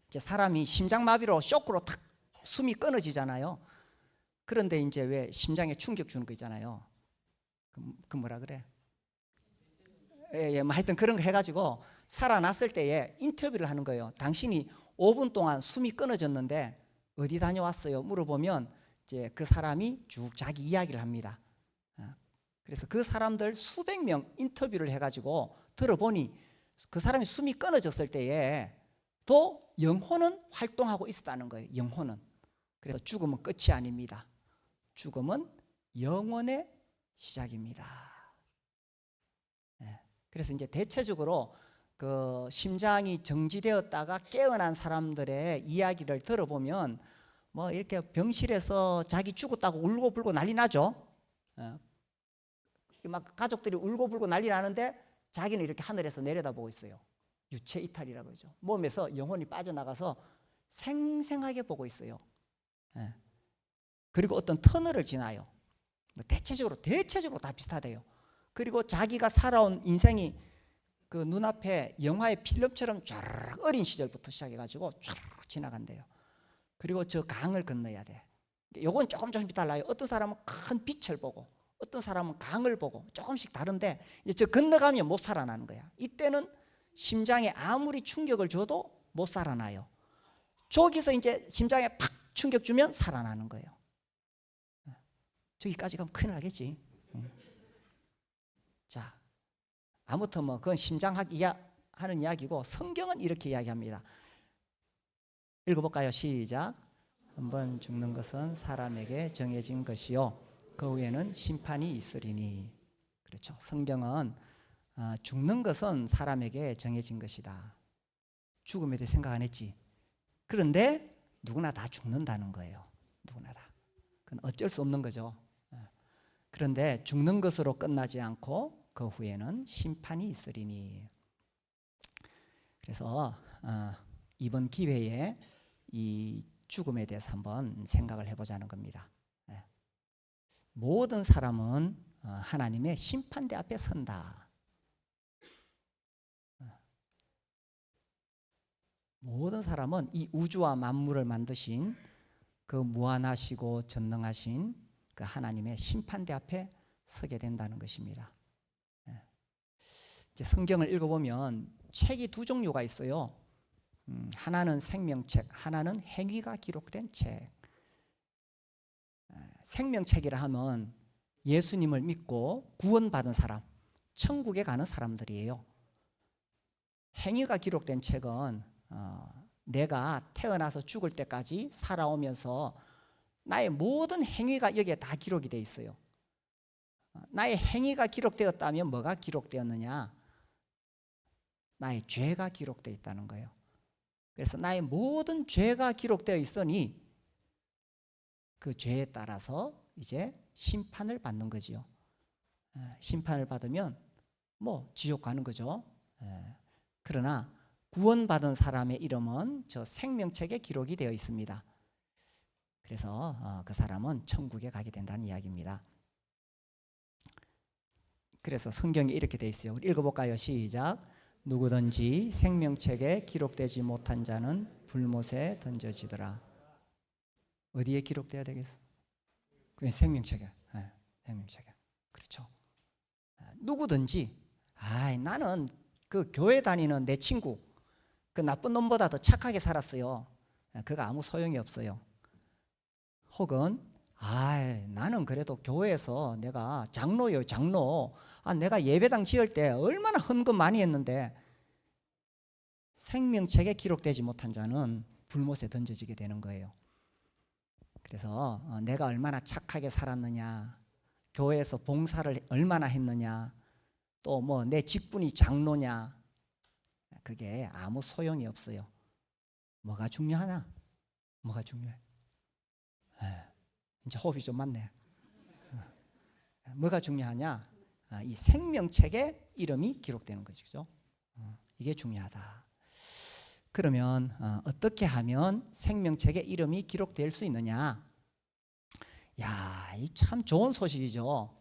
이제 사람이 심장마비로 쇼크로 탁 숨이 끊어지잖아요. 그런데 이제 왜 심장에 충격 주는 거 있잖아요. 그 뭐라 그래? 하여튼 그런 거 해가지고 살아났을 때에 인터뷰를 하는 거예요. 당신이 5분 동안 숨이 끊어졌는데 어디 다녀왔어요? 물어보면 이제 그 사람이 쭉 자기 이야기를 합니다. 그래서 그 사람들 수백 명 인터뷰를 해가지고 들어보니 그 사람이 숨이 끊어졌을 때에 또 영혼은 활동하고 있었다는 거예요. 영혼은. 그래서 죽음은 끝이 아닙니다. 죽음은 영원의 시작입니다. 그래서 이제 대체적으로 그 심장이 정지되었다가 깨어난 사람들의 이야기를 들어보면 뭐 이렇게 병실에서 자기 죽었다고 울고불고 난리 나죠. 막 가족들이 울고불고 난리 나는데 자기는 이렇게 하늘에서 내려다보고 있어요. 유체 이탈이라고 하죠. 몸에서 영혼이 빠져나가서 생생하게 보고 있어요. 그리고 어떤 터널을 지나요. 대체적으로 다 비슷하대요. 그리고 자기가 살아온 인생이 그 눈앞에 영화의 필름처럼 쫙 어린 시절부터 시작해가지고 쫙 지나간대요. 그리고 저 강을 건너야 돼. 요건 조금씩 달라요. 어떤 사람은 큰 빛을 보고 어떤 사람은 강을 보고 조금씩 다른데 이제 저 건너가면 못 살아나는 거야. 이때는 심장에 아무리 충격을 줘도 못 살아나요. 저기서 이제 심장에 팍 충격 주면 살아나는 거예요. 저기까지 가면 큰일 나겠지. 자, 아무튼 뭐 그건 심장학 하는 이야기고 성경은 이렇게 이야기합니다. 읽어볼까요? 시작. 한번 죽는 것은 사람에게 정해진 것이요 그 후에는 심판이 있으리니. 그렇죠. 성경은 죽는 것은 사람에게 정해진 것이다. 죽음에 대해 생각 안 했지. 그런데 누구나 다 죽는다는 거예요. 누구나 다. 그건 어쩔 수 없는 거죠. 그런데 죽는 것으로 끝나지 않고 그 후에는 심판이 있으리니. 그래서 이번 기회에 이 죽음에 대해서 한번 생각을 해보자는 겁니다. 모든 사람은 하나님의 심판대 앞에 선다. 모든 사람은 이 우주와 만물을 만드신 그 무한하시고 전능하신 그 하나님의 심판대 앞에 서게 된다는 것입니다. 이제 성경을 읽어보면 책이 두 종류가 있어요. 하나는 생명책, 하나는 행위가 기록된 책. 생명책이라 하면 예수님을 믿고 구원받은 사람, 천국에 가는 사람들이에요. 행위가 기록된 책은 내가 태어나서 죽을 때까지 살아오면서 나의 모든 행위가 여기에 다 기록이 되어 있어요. 나의 행위가 기록되었다면 뭐가 기록되었느냐? 나의 죄가 기록되어 있다는 거예요. 그래서 나의 모든 죄가 기록되어 있으니 그 죄에 따라서 이제 심판을 받는 거지요. 심판을 받으면 뭐 지옥 가는 거죠. 그러나 구원받은 사람의 이름은 저 생명책에 기록이 되어 있습니다. 그래서 그 사람은 천국에 가게 된다는 이야기입니다. 그래서 성경에 이렇게 되어 있어요. 우리 읽어볼까요? 시작. 누구든지 생명책에 기록되지 못한 자는 불못에 던져지더라. 어디에 기록돼야 되겠어? 그냥 생명책에. 생명책에. 그렇죠. 누구든지 나는 그 교회 다니는 내 친구 그 나쁜 놈보다 더 착하게 살았어요. 그거 아무 소용이 없어요. 혹은 나는 그래도 교회에서 내가 장로요, 장로. 내가 예배당 지을 때 얼마나 헌금 많이 했는데. 생명책에 기록되지 못한 자는 불못에 던져지게 되는 거예요. 그래서 내가 얼마나 착하게 살았느냐, 교회에서 봉사를 얼마나 했느냐, 또 뭐 내 직분이 장로냐, 그게 아무 소용이 없어요. 뭐가 중요하나? 뭐가 중요해? 이제 호흡이 좀 많네. 뭐가 중요하냐? 이 생명책에 이름이 기록되는 것이죠. 이게 중요하다. 그러면 어떻게 하면 생명책에 이름이 기록될 수 있느냐? 이 참 좋은 소식이죠.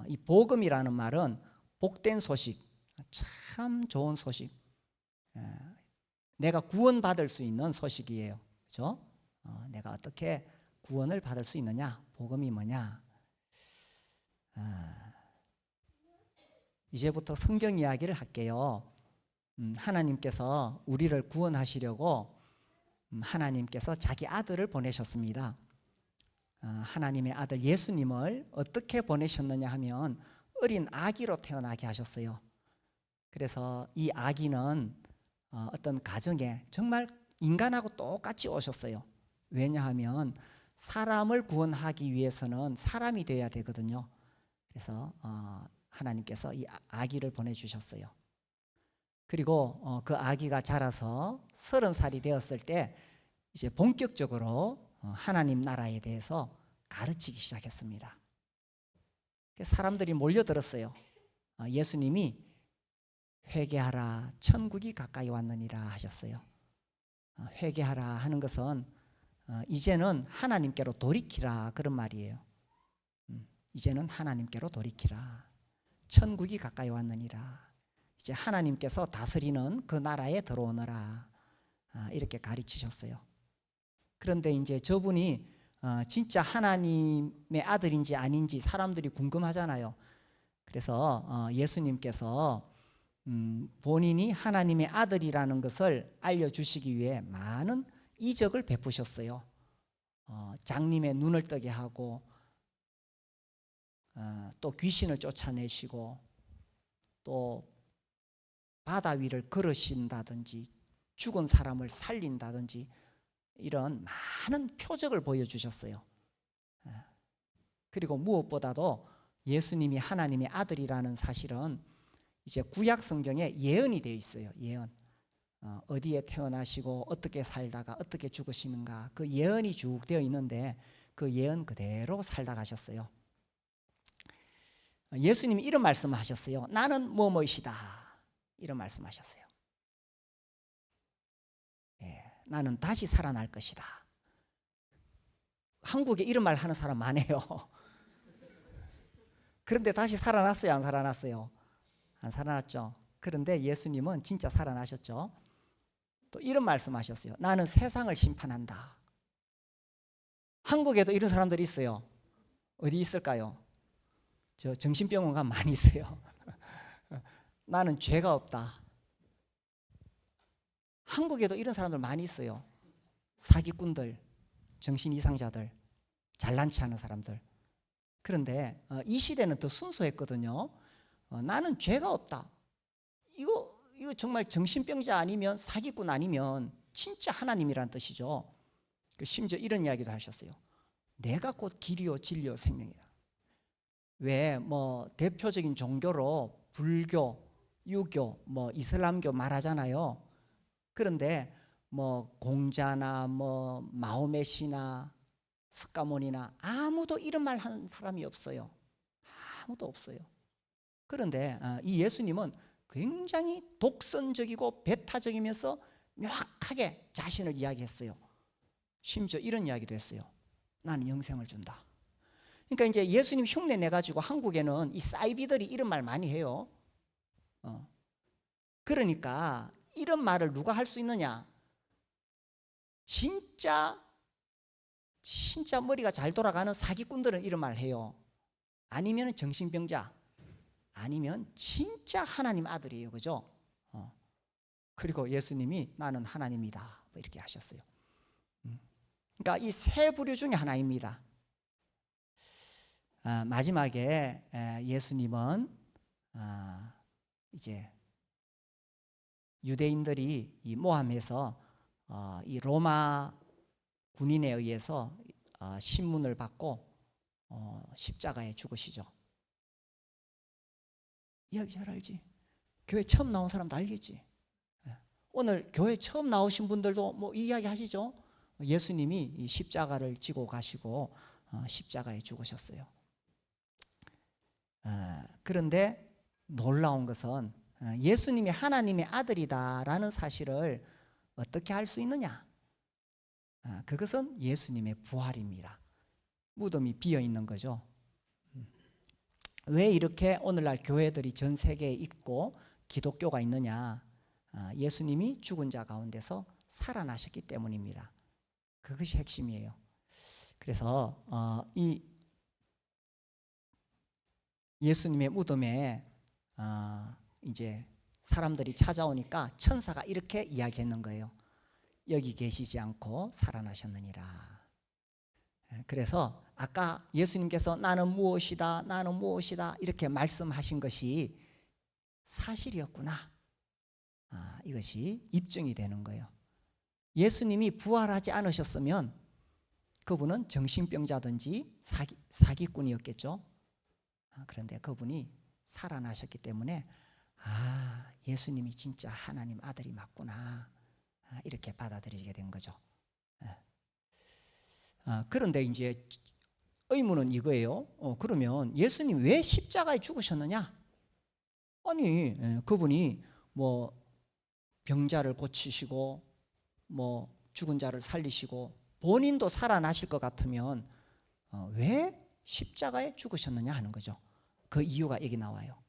이 복음이라는 말은 복된 소식, 참 좋은 소식. 내가 구원받을 수 있는 소식이에요. 그렇죠? 내가 어떻게 구원을 받을 수 있느냐? 복음이 뭐냐? 이제부터 성경 이야기를 할게요. 하나님께서 우리를 구원하시려고 하나님께서 자기 아들을 보내셨습니다. 하나님의 아들 예수님을 어떻게 보내셨느냐 하면 어린 아기로 태어나게 하셨어요. 그래서 이 아기는 어떤 가정에 정말 인간하고 똑같이 오셨어요. 왜냐하면 사람을 구원하기 위해서는 사람이 되어야 되거든요. 그래서 하나님께서 이 아기를 보내주셨어요. 그리고 그 아기가 자라서 30살이 되었을 때 이제 본격적으로 하나님 나라에 대해서 가르치기 시작했습니다. 사람들이 몰려들었어요. 예수님이 회개하라, 천국이 가까이 왔느니라 하셨어요. 회개하라 하는 것은 이제는 하나님께로 돌이키라, 그런 말이에요. 이제는 하나님께로 돌이키라, 천국이 가까이 왔느니라, 이제 하나님께서 다스리는 그 나라에 들어오너라, 이렇게 가르치셨어요. 그런데 이제 저분이 진짜 하나님의 아들인지 아닌지 사람들이 궁금하잖아요. 그래서 예수님께서 본인이 하나님의 아들이라는 것을 알려주시기 위해 많은 이적을 베푸셨어요. 장님의 눈을 뜨게 하고, 또 귀신을 쫓아내시고, 또 바다 위를 걸으신다든지 죽은 사람을 살린다든지 이런 많은 표적을 보여주셨어요. 그리고 무엇보다도 예수님이 하나님의 아들이라는 사실은 이제 구약 성경에 예언이 되어 있어요. 예언. 어디에 태어나시고 어떻게 살다가 어떻게 죽으시는가, 그 예언이 쭉 되어 있는데 그 예언 그대로 살다 가셨어요. 예수님이 이런 말씀을 하셨어요. 나는 뭐뭐이시다, 이런 말씀하셨어요. 나는 다시 살아날 것이다. 한국에 이런 말 하는 사람 많아요. 그런데 다시 살아났어요, 안 살아났어요? 안 살아났죠. 그런데 예수님은 진짜 살아나셨죠. 또 이런 말씀하셨어요. 나는 세상을 심판한다. 한국에도 이런 사람들이 있어요. 어디 있을까요? 저 정신병원 가면 많이 있어요. 나는 죄가 없다. 한국에도 이런 사람들 많이 있어요. 사기꾼들, 정신 이상자들, 잘난 체 하는 사람들. 그런데 이 시대는 더 순수했거든요. 나는 죄가 없다. 이거 정말 정신병자 아니면 사기꾼 아니면 진짜 하나님이란 뜻이죠. 심지어 이런 이야기도 하셨어요. 내가 곧 길이요 진리요 생명이다. 왜 대표적인 종교로 불교, 유교, 이슬람교 말하잖아요. 그런데 공자나 마호메시나 스가몬이나 아무도 이런 말 하는 사람이 없어요. 아무도 없어요. 그런데 이 예수님은 굉장히 독선적이고 배타적이면서 명확하게 자신을 이야기했어요. 심지어 이런 이야기도 했어요. 나는 영생을 준다. 그러니까 이제 예수님 흉내 내가지고 한국에는 이 사이비들이 이런 말 많이 해요. 그러니까 이런 말을 누가 할 수 있느냐? 진짜 머리가 잘 돌아가는 사기꾼들은 이런 말 해요. 아니면 정신병자, 아니면 진짜 하나님 아들이에요. 그죠? 그리고 예수님이 나는 하나님이다, 이렇게 하셨어요. 그러니까 이 세 부류 중에 하나입니다. 마지막에 예수님은 이제 유대인들이 이 모함해서 이 로마 군인에 의해서 신문을 받고 십자가에 죽으시죠. 이야기 잘 알지? 교회 처음 나온 사람도 알겠지? 오늘 교회 처음 나오신 분들도 이 이야기 하시죠? 예수님이 이 십자가를 지고 가시고 십자가에 죽으셨어요. 그런데 놀라운 것은 예수님이 하나님의 아들이다라는 사실을 어떻게 알 수 있느냐? 그것은 예수님의 부활입니다. 무덤이 비어 있는 거죠. 왜 이렇게 오늘날 교회들이 전 세계에 있고 기독교가 있느냐? 예수님이 죽은 자 가운데서 살아나셨기 때문입니다. 그것이 핵심이에요. 그래서 이 예수님의 무덤에 이제 사람들이 찾아오니까 천사가 이렇게 이야기했는 거예요. 여기 계시지 않고 살아나셨느니라. 그래서 아까 예수님께서 나는 무엇이다, 나는 무엇이다 이렇게 말씀하신 것이 사실이었구나. 이것이 입증이 되는 거예요. 예수님이 부활하지 않으셨으면 그분은 정신병자든지 사기꾼이었겠죠. 그런데 그분이 살아나셨기 때문에 예수님이 진짜 하나님 아들이 맞구나, 이렇게 받아들이게 된 거죠. 그런데 이제 의문은 이거예요. 그러면 예수님 왜 십자가에 죽으셨느냐? 아니, 그분이 뭐 병자를 고치시고 뭐 죽은 자를 살리시고 본인도 살아나실 것 같으면 왜 십자가에 죽으셨느냐 하는 거죠. 그 이유가 여기 나와요.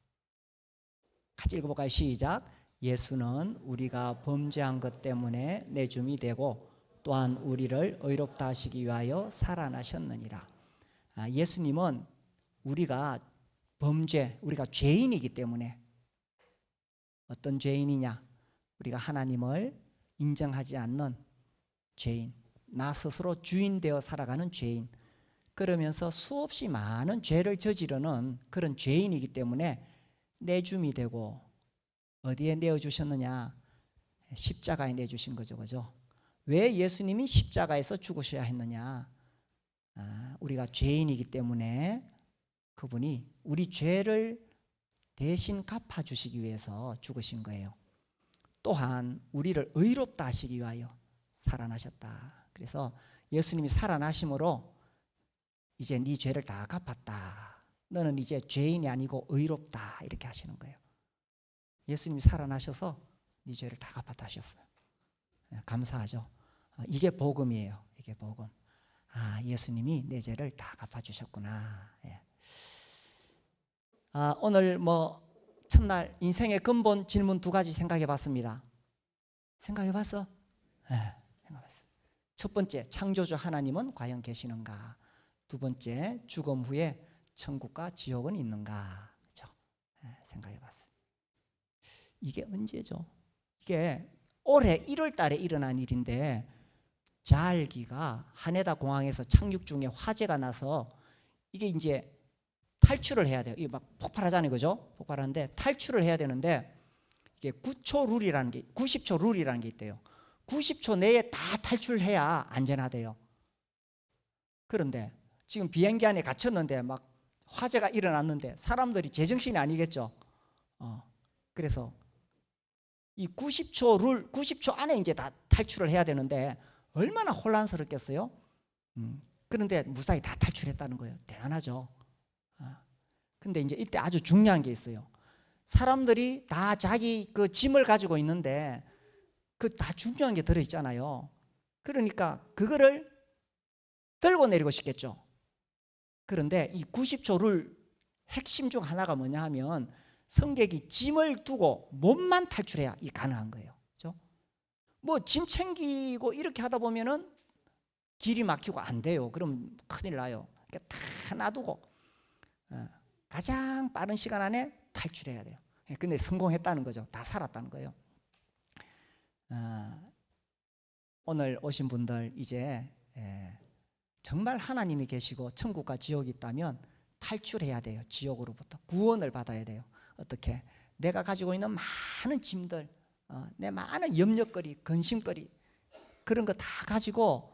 같이 읽어볼까요? 시작. 예수는 우리가 범죄한 것 때문에 내줌이 되고 또한 우리를 의롭다 하시기 위하여 살아나셨느니라. 예수님은 우리가 우리가 죄인이기 때문에, 어떤 죄인이냐? 우리가 하나님을 인정하지 않는 죄인, 나 스스로 주인 되어 살아가는 죄인, 그러면서 수없이 많은 죄를 저지르는 그런 죄인이기 때문에 내줌이 되고, 어디에 내어주셨느냐? 십자가에 내주신 거죠. 그죠? 왜 예수님이 십자가에서 죽으셔야 했느냐? 우리가 죄인이기 때문에 그분이 우리 죄를 대신 갚아주시기 위해서 죽으신 거예요. 또한 우리를 의롭다 하시기 위하여 살아나셨다. 그래서 예수님이 살아나심으로 이제 네 죄를 다 갚았다, 너는 이제 죄인이 아니고 의롭다, 이렇게 하시는 거예요. 예수님이 살아나셔서 네 죄를 다 갚았다 하셨어요. 감사하죠. 이게 복음이에요. 이게 복음. 예수님이 내 죄를 다 갚아주셨구나. 오늘 첫날 인생의 근본 질문 2가지 생각해 봤습니다. 생각해 봤어? 생각해봤어. 첫 번째, 창조주 하나님은 과연 계시는가? 두 번째, 죽음 후에 천국과 지옥은 있는가? 그렇죠? 생각해 봤어요. 이게 언제죠? 이게 올해 1월 달에 일어난 일인데, 자알기가 하네다 공항에서 착륙 중에 화재가 나서 이게 이제 탈출을 해야 돼요. 이게 막 폭발하잖아요. 그죠? 폭발하는데 탈출을 해야 되는데, 이게 90초 룰이라는 게 있대요. 90초 내에 다 탈출해야 안전하대요. 그런데 지금 비행기 안에 갇혔는데 막 화재가 일어났는데 사람들이 제정신이 아니겠죠. 그래서 이 90초 안에 이제 다 탈출을 해야 되는데 얼마나 혼란스럽겠어요. 그런데 무사히 다 탈출했다는 거예요. 대단하죠. 근데 이제 이때 아주 중요한 게 있어요. 사람들이 다 자기 그 짐을 가지고 있는데 그 다 중요한 게 들어있잖아요. 그러니까 그거를 들고 내리고 싶겠죠. 그런데 이 90초 룰 핵심 중 하나가 뭐냐 하면, 승객이 짐을 두고 몸만 탈출해야 이 가능한 거예요. 그렇죠? 뭐 짐 챙기고 이렇게 하다 보면은 길이 막히고 안 돼요. 그럼 큰일 나요. 그러니까 다 놔두고 가장 빠른 시간 안에 탈출해야 돼요. 근데 성공했다는 거죠. 다 살았다는 거예요. 오늘 오신 분들 이제 정말 하나님이 계시고 천국과 지옥이 있다면 탈출해야 돼요. 지옥으로부터 구원을 받아야 돼요. 어떻게? 내가 가지고 있는 많은 짐들, 내 많은 염려거리, 근심거리, 그런 거 다 가지고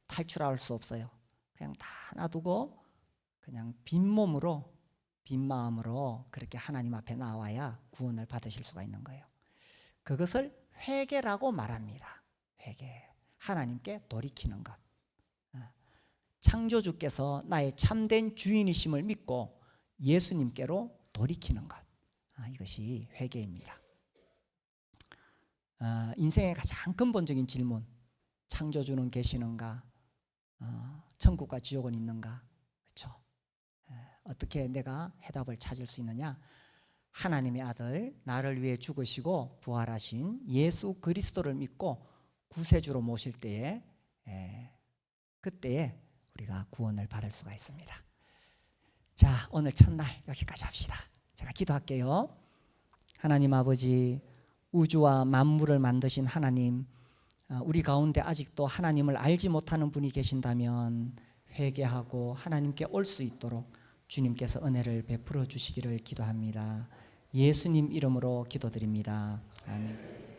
탈출할 수 없어요. 그냥 다 놔두고 그냥 빈 몸으로, 빈 마음으로 그렇게 하나님 앞에 나와야 구원을 받으실 수가 있는 거예요. 그것을 회개라고 말합니다. 회개. 하나님께 돌이키는 것. 창조주께서 나의 참된 주인이심을 믿고 예수님께로 돌이키는 것. 이것이 회개입니다. 인생의 가장 근본적인 질문, 창조주는 계시는가? 천국과 지옥은 있는가? 그렇죠? 어떻게 내가 해답을 찾을 수 있느냐? 하나님의 아들, 나를 위해 죽으시고 부활하신 예수 그리스도를 믿고 구세주로 모실 때에, 그때에 우리가 구원을 받을 수가 있습니다. 자, 오늘 첫날 여기까지 합시다. 제가 기도할게요. 하나님 아버지, 우주와 만물을 만드신 하나님, 우리 가운데 아직도 하나님을 알지 못하는 분이 계신다면 회개하고 하나님께 올 수 있도록 주님께서 은혜를 베풀어 주시기를 기도합니다. 예수님 이름으로 기도드립니다. 아멘.